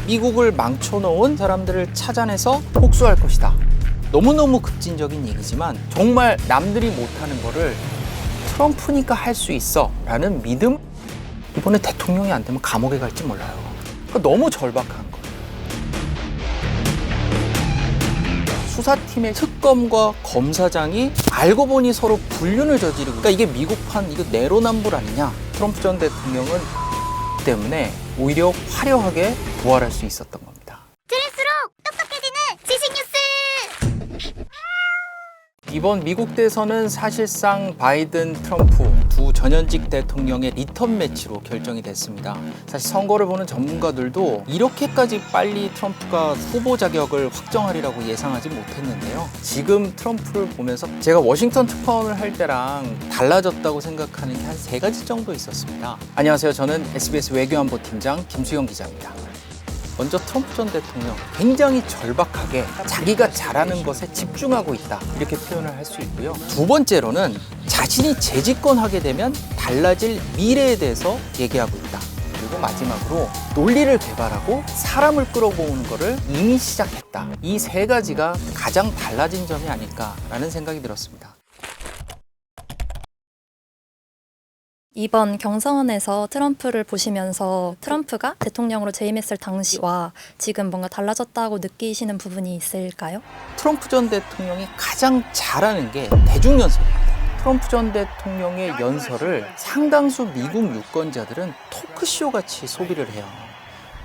미국을 망쳐놓은 사람들을 찾아내서 복수할 것이다. 너무너무 급진적인 얘기지만 정말 남들이 못하는 거를 트럼프니까 할 수 있어 라는 믿음? 이번에 대통령이 안 되면 감옥에 갈지 몰라요. 그러니까 너무 절박한 거예요. 수사팀의 특검과 검사장이 알고 보니 서로 불륜을 저지르고, 그러니까 이게 미국판 이거 내로남불 아니냐. 트럼프 전 대통령은 때문에 오히려 화려하게 부활할 수 있었던 겁니다. 들을수록 똑똑해지는 지식 뉴스. 이번 미국 대선은 사실상 바이든, 트럼프 두 전현직 대통령의 리턴 매치로 결정이 됐습니다. 사실 선거를 보는 전문가들도 이렇게까지 빨리 트럼프가 후보 자격을 확정하리라고 예상하지 못했는데요. 지금 트럼프를 보면서 제가 워싱턴 특파원을 할 때랑 달라졌다고 생각하는 게 한 3가지 정도 있었습니다. 안녕하세요. 저는 SBS 외교안보팀장 김수영 기자입니다. 먼저 트럼프 전 대통령 굉장히 절박하게 자기가 잘하는 것에 집중하고 있다, 이렇게 표현을 할 수 있고요. 두 번째로는 자신이 재집권하게 되면 달라질 미래에 대해서 얘기하고 있다. 그리고 마지막으로 논리를 개발하고 사람을 끌어모으는 것을 이미 시작했다. 이 3가지가 가장 달라진 점이 아닐까라는 생각이 들었습니다. 이번 경선에서 트럼프를 보시면서 트럼프가 대통령으로 재임했을 당시와 지금 뭔가 달라졌다고 느끼시는 부분이 있을까요? 트럼프 전 대통령이 가장 잘하는 게 대중연설입니다. 트럼프 전 대통령의 연설을 상당수 미국 유권자들은 토크쇼 같이 소비를 해요.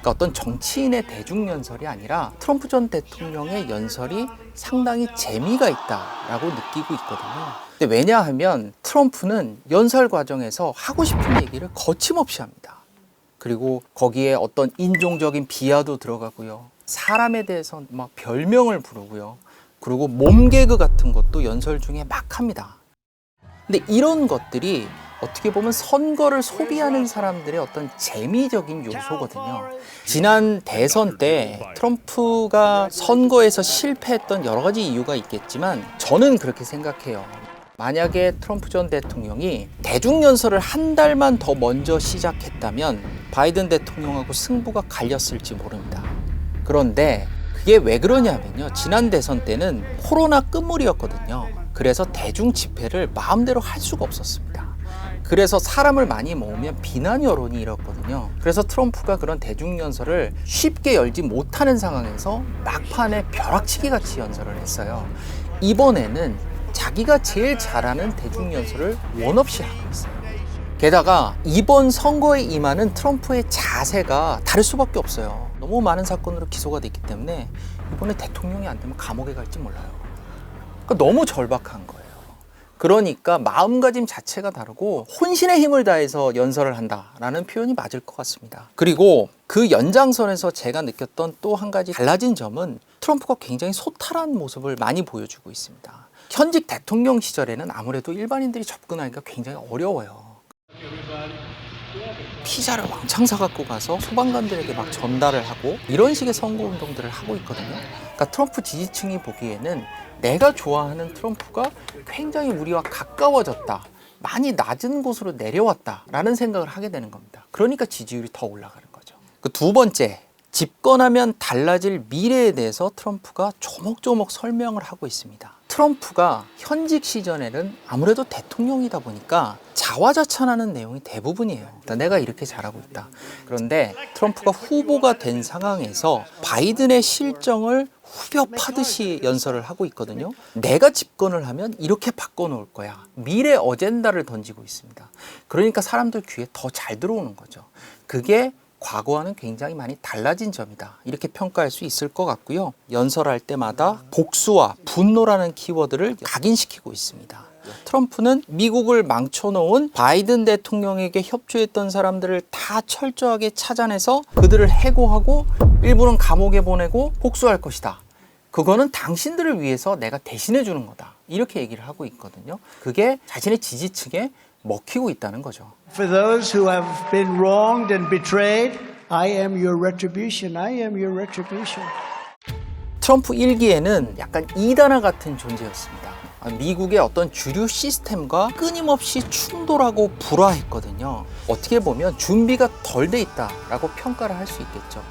그러니까 어떤 정치인의 대중연설이 아니라 트럼프 전 대통령의 연설이 상당히 재미가 있다라고 느끼고 있거든요. 근데 왜냐하면 트럼프는 연설 과정에서 하고 싶은 얘기를 거침없이 합니다. 그리고 거기에 어떤 인종적인 비하도 들어가고요. 사람에 대해서 막 별명을 부르고요. 그리고 몸 개그 같은 것도 연설 중에 막 합니다. 근데 이런 것들이 어떻게 보면 선거를 소비하는 사람들의 어떤 재미적인 요소거든요. 지난 대선 때 트럼프가 선거에서 실패했던 여러 가지 이유가 있겠지만 저는 그렇게 생각해요. 만약에 트럼프 전 대통령이 대중연설을 한 달만 더 먼저 시작했다면 바이든 대통령하고 승부가 갈렸을지 모릅니다. 그런데 그게 왜 그러냐면요. 지난 대선 때는 코로나 끝물이었거든요. 그래서 대중 집회를 마음대로 할 수가 없었습니다. 그래서 사람을 많이 모으면 비난 여론이 일었거든요. 그래서 트럼프가 그런 대중연설을 쉽게 열지 못하는 상황에서 막판에 벼락치기 같이 연설을 했어요. 이번에는 자기가 제일 잘하는 대중연설을 원 없이 하고 있어요. 게다가 이번 선거에 임하는 트럼프의 자세가 다를 수밖에 없어요. 너무 많은 사건으로 기소가 됐기 때문에 이번에 대통령이 안 되면 감옥에 갈지 몰라요. 그러니까 너무 절박한 거예요. 그러니까 마음가짐 자체가 다르고 혼신의 힘을 다해서 연설을 한다라는 표현이 맞을 것 같습니다. 그리고 그 연장선에서 제가 느꼈던 또 한 가지 달라진 점은 트럼프가 굉장히 소탈한 모습을 많이 보여주고 있습니다. 현직 대통령 시절에는 아무래도 일반인들이 접근하기가 굉장히 어려워요. 피자를 왕창 사갖고 가서 소방관들에게 막 전달을 하고 이런 식의 선거운동들을 하고 있거든요. 그러니까 트럼프 지지층이 보기에는 내가 좋아하는 트럼프가 굉장히 우리와 가까워졌다, 많이 낮은 곳으로 내려왔다라는 생각을 하게 되는 겁니다. 그러니까 지지율이 더 올라가는 거죠. 그 두 번째, 집권하면 달라질 미래에 대해서 트럼프가 조목조목 설명을 하고 있습니다. 트럼프가 현직 시절에는 아무래도 대통령이다 보니까 자화자찬하는 내용이 대부분이에요. 내가 이렇게 잘하고 있다. 그런데 트럼프가 후보가 된 상황에서 바이든의 실정을 후벼 파듯이 연설을 하고 있거든요. 내가 집권을 하면 이렇게 바꿔놓을 거야. 미래 어젠다를 던지고 있습니다. 그러니까 사람들 귀에 더 잘 들어오는 거죠. 그게 과거와는 굉장히 많이 달라진 점이다, 이렇게 평가할 수 있을 것 같고요. 연설할 때마다 복수와 분노라는 키워드를 각인시키고 있습니다. 트럼프는 미국을 망쳐놓은 바이든 대통령에게 협조했던 사람들을 다 철저하게 찾아내서 그들을 해고하고 일부는 감옥에 보내고 복수할 것이다. 그거는 당신들을 위해서 내가 대신해 주는 거다, 이렇게 얘기를 하고 있거든요. 그게 자신의 지지층에 먹히고 있다는 거죠. For those who have been wronged and betrayed, I am your retribution. I am your retribution. 트럼프 1기에는 약간 이단화 같은 존재였습니다. 미국의 어떤 주류 시스템과 끊임없이 충돌하고 불화했거든요. 어떻게 보면 준비가 덜 돼 있다라고 평가를 할 수 있겠죠.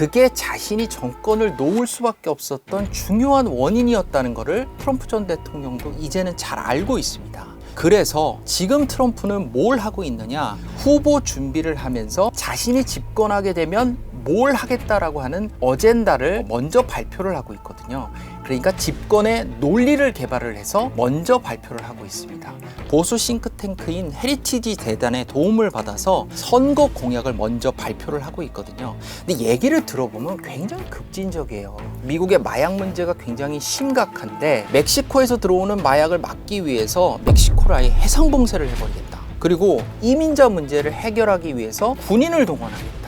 그게 자신이 정권을 놓을 수밖에 없었던 중요한 원인이었다는 것을 트럼프 전 대통령도 이제는 잘 알고 있습니다. 그래서 지금 트럼프는 뭘 하고 있느냐, 후보 준비를 하면서 자신이 집권하게 되면 뭘 하겠다라고 하는 어젠다를 먼저 발표를 하고 있거든요. 그러니까 집권의 논리를 개발을 해서 먼저 발표를 하고 있습니다. 보수 싱크탱크인 헤리티지 재단의 도움을 받아서 선거 공약을 먼저 발표를 하고 있거든요. 근데 얘기를 들어보면 굉장히 급진적이에요. 미국의 마약 문제가 굉장히 심각한데 멕시코에서 들어오는 마약을 막기 위해서 멕시코를 아예 해상 봉쇄를 해버리겠다. 그리고 이민자 문제를 해결하기 위해서 군인을 동원하겠다.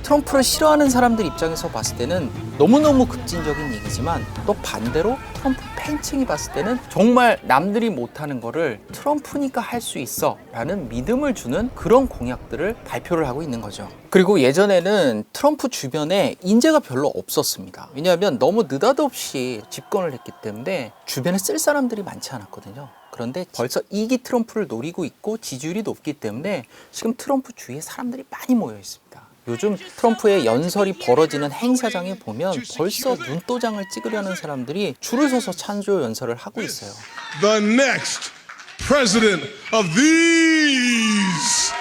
트럼프를 싫어하는 사람들 입장에서 봤을 때는 너무너무 급진적인 얘기지만 또 반대로 트럼프 팬층이 봤을 때는 정말 남들이 못하는 거를 트럼프니까 할 수 있어 라는 믿음을 주는 그런 공약들을 발표를 하고 있는 거죠. 그리고 예전에는 트럼프 주변에 인재가 별로 없었습니다. 왜냐하면 너무 느닷없이 집권을 했기 때문에 주변에 쓸 사람들이 많지 않았거든요. 그런데 벌써 2기 트럼프를 노리고 있고 지지율이 높기 때문에 지금 트럼프 주위에 사람들이 많이 모여 있습니다. 요즘 트럼프의 연설이 벌어지는 행사장에 보면 벌써 눈도장을 찍으려는 사람들이 줄을 서서 찬조 연설을 하고 있어요. The next president of these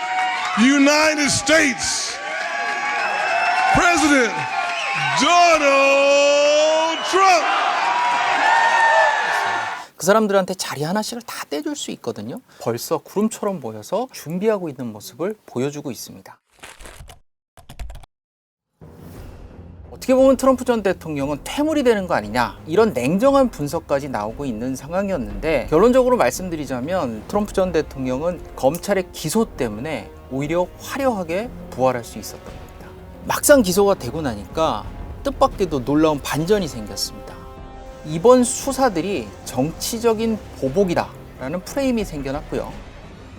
United States, President Donald Trump. 그 사람들한테 자리 하나씩을 다 떼줄 수 있거든요. 벌써 구름처럼 모여서 준비하고 있는 모습을 보여주고 있습니다. 어떻게 보면 트럼프 전 대통령은 퇴물이 되는 거 아니냐, 이런 냉정한 분석까지 나오고 있는 상황이었는데, 결론적으로 말씀드리자면 트럼프 전 대통령은 검찰의 기소 때문에 오히려 화려하게 부활할 수 있었던 겁니다. 막상 기소가 되고 나니까 뜻밖에도 놀라운 반전이 생겼습니다. 이번 수사들이 정치적인 보복이다 라는 프레임이 생겨났고요.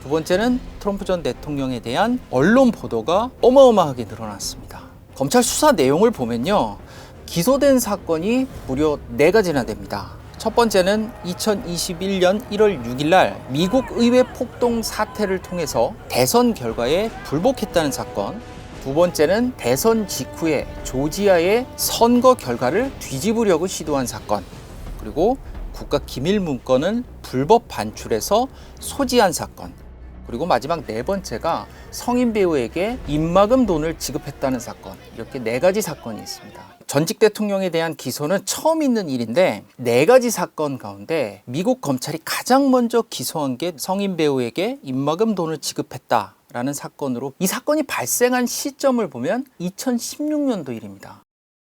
두 번째는 트럼프 전 대통령에 대한 언론 보도가 어마어마하게 늘어났습니다. 검찰 수사 내용을 보면요, 기소된 사건이 무려 4가지나 됩니다. 첫 번째는 2021년 1월 6일 날 미국 의회 폭동 사태를 통해서 대선 결과에 불복했다는 사건. 두 번째는 대선 직후에 조지아의 선거 결과를 뒤집으려고 시도한 사건. 그리고 국가 기밀 문건을 불법 반출해서 소지한 사건. 그리고 마지막 4번째가 성인 배우에게 입막음 돈을 지급했다는 사건. 이렇게 4가지 사건이 있습니다. 전직 대통령에 대한 기소는 처음 있는 일인데 4가지 사건 가운데 미국 검찰이 가장 먼저 기소한 게 성인 배우에게 입막음 돈을 지급했다라는 사건으로, 이 사건이 발생한 시점을 보면 2016년도 일입니다.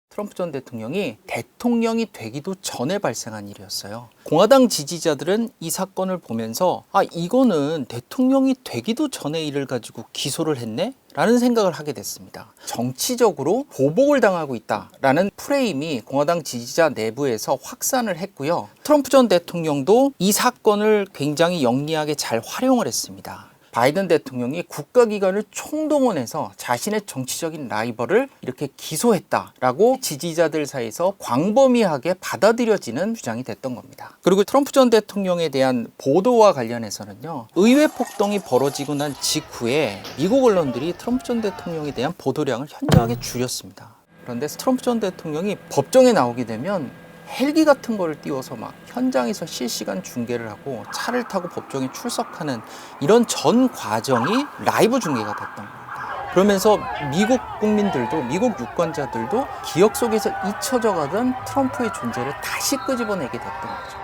트럼프 전 대통령이 대통령이 되기도 전에 발생한 일이었어요. 공화당 지지자들은 이 사건을 보면서 이거는 대통령이 되기도 전의 일을 가지고 기소를 했네? 라는 생각을 하게 됐습니다. 정치적으로 보복을 당하고 있다라는 프레임이 공화당 지지자 내부에서 확산을 했고요. 트럼프 전 대통령도 이 사건을 굉장히 영리하게 잘 활용을 했습니다. 바이든 대통령이 국가기관을 총동원해서 자신의 정치적인 라이벌을 이렇게 기소했다라고 지지자들 사이에서 광범위하게 받아들여지는 주장이 됐던 겁니다. 그리고 트럼프 전 대통령에 대한 보도와 관련해서는요, 의회 폭동이 벌어지고 난 직후에 미국 언론들이 트럼프 전 대통령에 대한 보도량을 현저하게 줄였습니다. 그런데 트럼프 전 대통령이 법정에 나오게 되면 헬기 같은 거를 띄워서 막 현장에서 실시간 중계를 하고 차를 타고 법정에 출석하는 이런 전 과정이 라이브 중계가 됐던 겁니다. 그러면서 미국 국민들도, 미국 유권자들도 기억 속에서 잊혀져 가던 트럼프의 존재를 다시 끄집어내게 됐던 거죠.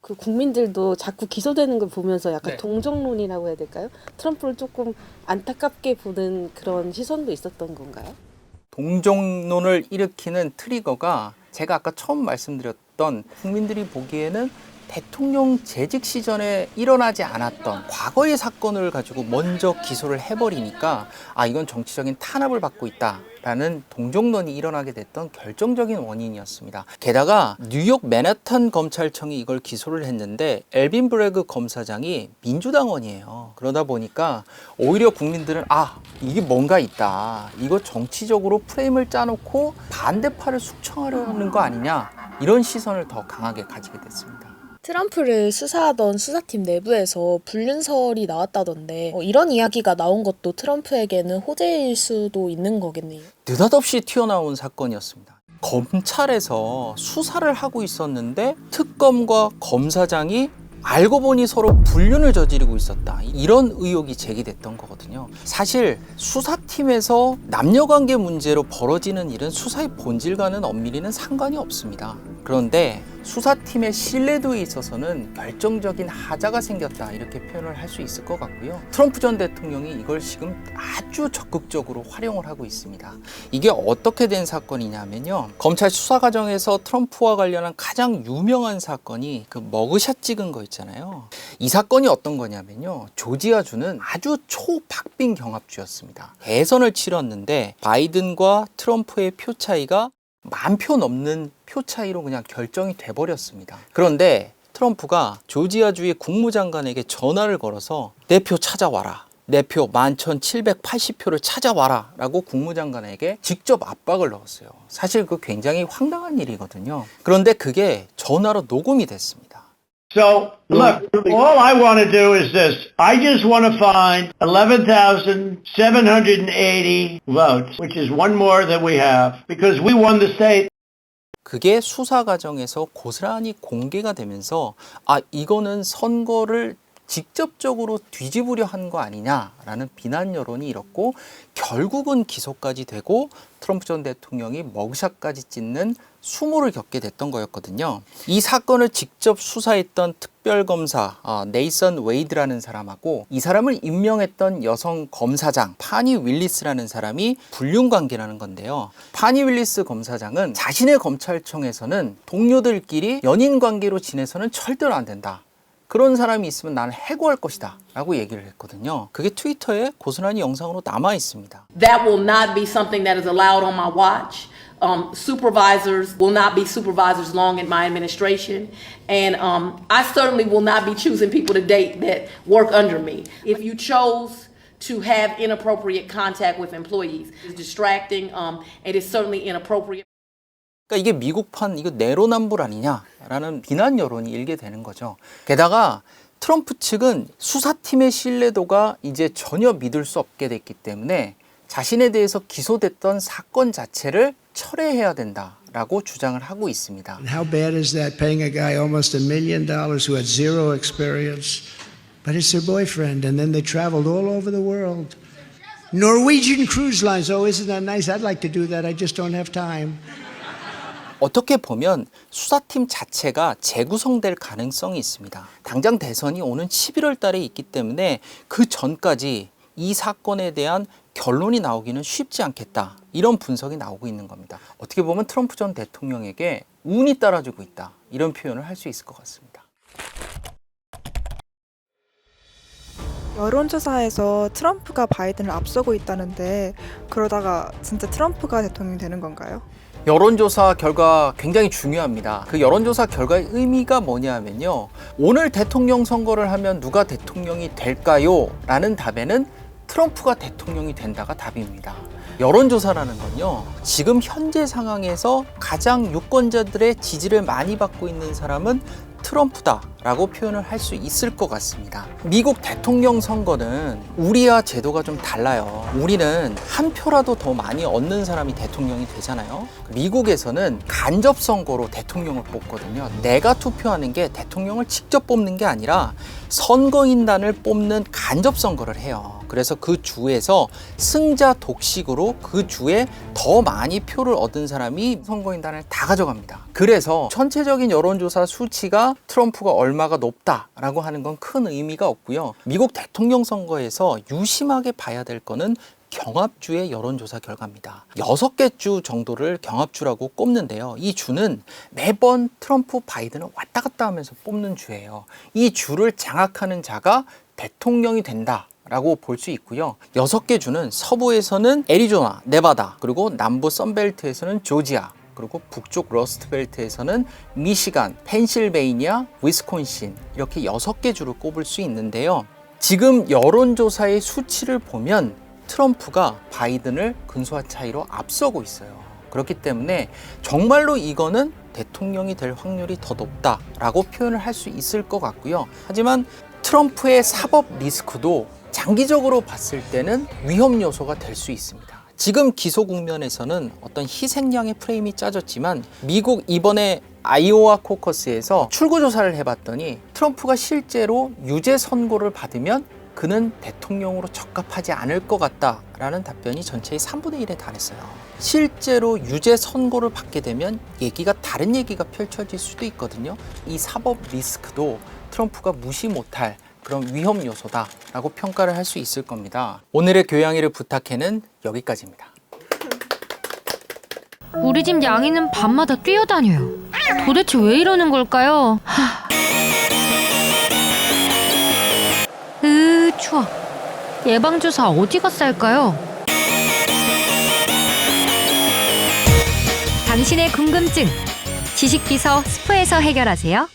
그 국민들도 자꾸 기소되는 걸 보면서 약간 네. 동정론이라고 해야 될까요? 트럼프를 조금 안타깝게 보는 그런 시선도 있었던 건가요? 동정론을 일으키는 트리거가 제가 아까 처음 말씀드렸던, 국민들이 보기에는 대통령 재직 시절에 일어나지 않았던 과거의 사건을 가지고 먼저 기소를 해버리니까 이건 정치적인 탄압을 받고 있다라는 동정론이 일어나게 됐던 결정적인 원인이었습니다. 게다가 뉴욕 맨해튼 검찰청이 이걸 기소를 했는데 엘빈 브래그 검사장이 민주당원이에요. 그러다 보니까 오히려 국민들은 이게 뭔가 있다, 이거 정치적으로 프레임을 짜놓고 반대파를 숙청하려는 거 아니냐, 이런 시선을 더 강하게 가지게 됐습니다. 트럼프를 수사하던 수사팀 내부에서 불륜설이 나왔다던데 이런 이야기가 나온 것도 트럼프에게는 호재일 수도 있는 거겠네요. 느닷없이 튀어나온 사건이었습니다. 검찰에서 수사를 하고 있었는데 특검과 검사장이 알고 보니 서로 불륜을 저지르고 있었다. 이런 의혹이 제기됐던 거거든요. 사실 수사팀에서 남녀관계 문제로 벌어지는 일은 수사의 본질과는 엄밀히는 상관이 없습니다. 그런데 수사팀의 신뢰도에 있어서는 결정적인 하자가 생겼다, 이렇게 표현을 할 수 있을 것 같고요. 트럼프 전 대통령이 이걸 지금 아주 적극적으로 활용을 하고 있습니다. 이게 어떻게 된 사건이냐면요, 검찰 수사 과정에서 트럼프와 관련한 가장 유명한 사건이 그 머그샷 찍은 거 있잖아요. 이 사건이 어떤 거냐면요, 조지아주는 아주 초박빙 경합주였습니다. 대선을 치렀는데 바이든과 트럼프의 표 차이가 10,000표 넘는 표 차이로 그냥 결정이 돼버렸습니다. 그런데 트럼프가 조지아주의 국무장관에게 전화를 걸어서 내 표 찾아와라, 내 표 11,780표를 찾아와라 라고 국무장관에게 직접 압박을 넣었어요. 사실 그 굉장히 황당한 일이거든요. 그런데 그게 전화로 녹음이 됐습니다. So, look, all I want to do is this. I just want to find 11,780 votes, which is one more than we have, because we won the state. 그게 수사 과정에서 고스란히 공개가 되면서 이거는 선거를 직접적으로 뒤집으려 한 거 아니냐라는 비난 여론이 일었고, 결국은 기소까지 되고 트럼프 전 대통령이 머그샷까지 찍는 수모를 겪게 됐던 거였거든요. 이 사건을 직접 수사했던 특별검사 네이선 웨이드라는 사람하고 이 사람을 임명했던 여성 검사장 파니 윌리스라는 사람이 불륜관계라는 건데요. 파니 윌리스 검사장은 자신의 검찰청에서는 동료들끼리 연인관계로 지내서는 절대로 안 된다, 그런 사람이 있으면 나는 해고할 것이다 라고 얘기를 했거든요. 그게 트위터에 고스란히 영상으로 남아 있습니다. That will not be something that is allowed on my watch. Supervisors will not be supervisors long in my administration. And I certainly will not be choosing people to date that work under me. If you chose to have inappropriate contact with employees, it's distracting and it's certainly inappropriate. 그러니까 이게 미국판 이거 내로남불 아니냐라는 비난 여론이 일게 되는 거죠. 게다가 트럼프 측은 수사팀의 신뢰도가 이제 전혀 믿을 수 없게 됐기 때문에 자신에 대해서 기소됐던 사건 자체를 철회해야 된다라고 주장을 하고 있습니다. And how bad is that, paying a guy almost $1 million who had zero experience, but it's their boyfriend, and then they traveled all over the world. Norwegian Cruise Lines, oh, isn't that nice? I'd like to do that, I just don't have time. 어떻게 보면 수사팀 자체가 재구성될 가능성이 있습니다. 당장 대선이 오는 11월 달에 있기 때문에 그 전까지 이 사건에 대한 결론이 나오기는 쉽지 않겠다, 이런 분석이 나오고 있는 겁니다. 어떻게 보면 트럼프 전 대통령에게 운이 따라주고 있다, 이런 표현을 할 수 있을 것 같습니다. 여론조사에서 트럼프가 바이든을 앞서고 있다는데 그러다가 진짜 트럼프가 대통령이 되는 건가요? 여론조사 결과 굉장히 중요합니다. 그 여론조사 결과의 의미가 뭐냐면요, 오늘 대통령 선거를 하면 누가 대통령이 될까요? 라는 답에는 트럼프가 대통령이 된다가 답입니다. 여론조사라는 건요, 지금 현재 상황에서 가장 유권자들의 지지를 많이 받고 있는 사람은 트럼프다라고 표현을 할 수 있을 것 같습니다. 미국 대통령 선거는 우리와 제도가 좀 달라요. 우리는 한 표라도 더 많이 얻는 사람이 대통령이 되잖아요. 미국에서는 간접 선거로 대통령을 뽑거든요. 내가 투표하는 게 대통령을 직접 뽑는 게 아니라 선거인단을 뽑는 간접 선거를 해요. 그래서 그 주에서 승자 독식으로 그 주에 더 많이 표를 얻은 사람이 선거인단을 다 가져갑니다. 그래서 전체적인 여론조사 수치가 트럼프가 얼마가 높다라고 하는 건 큰 의미가 없고요. 미국 대통령 선거에서 유심하게 봐야 될 거는 경합주의 여론조사 결과입니다. 6개 주 정도를 경합주라고 꼽는데요. 이 주는 매번 트럼프, 바이든을 왔다 갔다 하면서 뽑는 주예요. 이 주를 장악하는 자가 대통령이 된다 라고 볼 수 있고요. 6개 주는 서부에서는 애리조나, 네바다, 그리고 남부 선벨트에서는 조지아, 그리고 북쪽 러스트벨트에서는 미시간, 펜실베이니아, 위스콘신, 이렇게 6개 주를 꼽을 수 있는데요. 지금 여론조사의 수치를 보면 트럼프가 바이든을 근소한 차이로 앞서고 있어요. 그렇기 때문에 정말로 이거는 대통령이 될 확률이 더 높다라고 표현을 할 수 있을 것 같고요. 하지만 트럼프의 사법 리스크도 장기적으로 봤을 때는 위험 요소가 될 수 있습니다. 지금 기소 국면에서는 어떤 희생양의 프레임이 짜졌지만 미국 이번에 아이오와 코커스에서 출구조사를 해봤더니 트럼프가 실제로 유죄 선고를 받으면 그는 대통령으로 적합하지 않을 것 같다라는 답변이 전체의 3분의 1에 달했어요. 실제로 유죄 선고를 받게 되면 다른 얘기가 펼쳐질 수도 있거든요. 이 사법 리스크도 트럼프가 무시 못할 그런 위험 요소다라고 평가를 할 수 있을 겁니다. 오늘의 교양이를 부탁해는 여기까지입니다. 우리 집 양이는 밤마다 뛰어다녀요. 도대체 왜 이러는 걸까요? 추워. 예방주사 어디 가서 할까요? 당신의 궁금증 지식비서 스프에서 해결하세요.